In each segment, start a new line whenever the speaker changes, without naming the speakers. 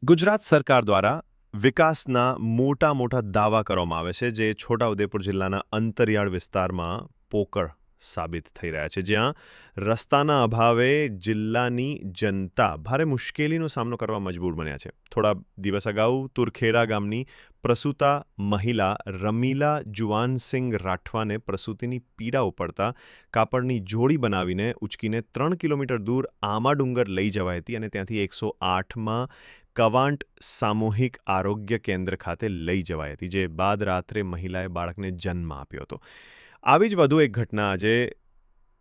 ગુજરાત સરકાર દ્વારા વિકાસના મોટા મોટા દાવા કરવામાં આવે છે જે છોટાઉદેપુર જિલ્લાના અંતરિયાળ વિસ્તારમાં પોકળ સાબિત થઈ રહ્યા છે જ્યાં રસ્તાના અભાવે જિલ્લાની જનતા ભારે મુશ્કેલીનો સામનો કરવા મજબૂર બન્યા છે. થોડા દિવસ અગાઉ તુરખેડા ગામની પ્રસૂતા મહિલા રમીલા જુવાનસિંહ રાઠવાને પ્રસૂતિની પીડા ઉપડતા કાપડની જોડી બનાવીને ઉચકીને 3 કિલોમીટર દૂર આમાડુંગર લઈ જવાઈ હતી અને ત્યાંથી 108માં કવાંટ સામૂહિક આરોગ્ય કેન્દ્ર ખાતે લઈ જવાઈ હતી, જે બાદ રાત્રે મહિલાએ બાળકને જન્મ આપ્યો હતો. આવી જ વધુ એક ઘટના આજે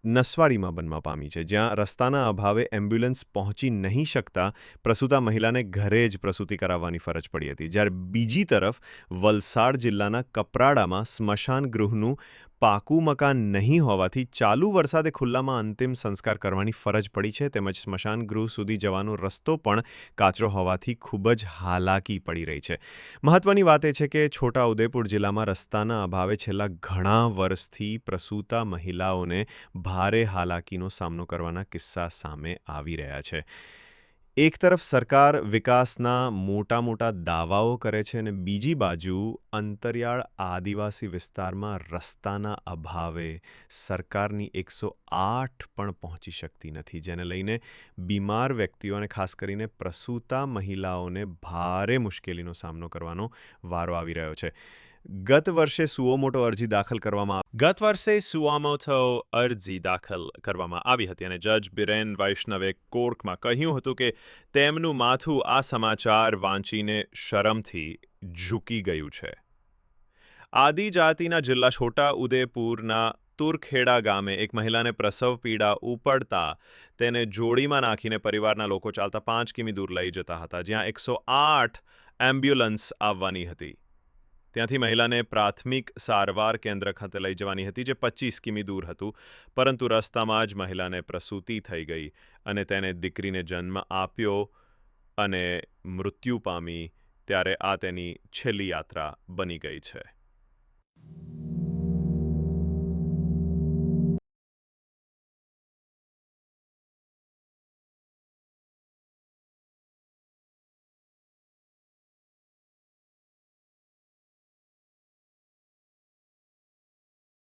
નસવાડીમાં બનવા પામી છે, જ્યાં રસ્તાના અભાવે એમ્બ્યુલન્સ પહોંચી નહીં શકતા પ્રસૂતા મહિલાને ઘરે જ પ્રસૂતિ કરાવવાની ફરજ પડી હતી. જ્યારે બીજી તરફ વલસાડ જિલ્લાના કપરાડામાં સ્મશાન ગૃહનું પાકું મકાન નહીં હોવાથી ચાલુ વરસાદે ખુલ્લામાં અંતિમ સંસ્કાર કરવાની ફરજ પડી છે. તેમજ સ્મશાન ગૃહ સુધી જવાનો રસ્તો પણ કાચરો હોવાથી ખૂબ જ હાલાકી પડી રહી છે. મહત્વની વાત એ છે કે છોટાઉદેપુર જિલ્લામાં રસ્તાના અભાવે છેલ્લા ઘણા વર્ષથી પ્રસૂતા મહિલાઓને ભારે હાલાકીનો સામનો કરવાના કિસ્સા સામે આવી રહ્યા છે. એક તરફ સરકાર વિકાસના મોટા મોટા દાવાઓ કરે છે અને બીજી બાજુ અંતરિયાળ આદિવાસી વિસ્તારમાં રસ્તાના અભાવે સરકારની 108 પણ પહોંચી શકતી નથી, જેને લઈને બીમાર વ્યક્તિઓ અને ખાસ કરીને પ્રસૂતા મહિલાઓને ભારે મુશ્કેલીનો સામનો કરવાનો વારો આવી રહ્યો છે. ગત વર્ષે સુઓમોટો અરજી દાખલ કરવામાં આવી હતી અને જજ બિરેન વૈષ્ણવે કોર્ટમાં કહ્યું હતું કે તેમનું માથું આ સમાચાર વાંચીને શરમથી ઝૂકી ગયું છે. આદિજાતિના જિલ્લા છોટા ઉદેપુરના તુરખેડા ગામે એક મહિલાને પ્રસવ પીડા ઉપડતા તેને જોડીમાં નાખીને પરિવારના લોકો ચાલતા 5 કિમી દૂર લઈ જતા હતા, જ્યાં 108 એમ્બ્યુલન્સ આવવાની હતી. ત્યાંથી મહિલાને પ્રાથમિક સારવાર કેન્દ્ર ખાતે લઈ જવાની હતી, જે 25 કિમી દૂર હતું, પરંતુ રસ્તામાં જ મહિલાને પ્રસૂતિ થઈ ગઈ અને તેને દીકરીને જન્મ આપ્યો અને મૃત્યુ પામી. ત્યારે આ તેની છેલ્લી યાત્રા બની ગઈ છે.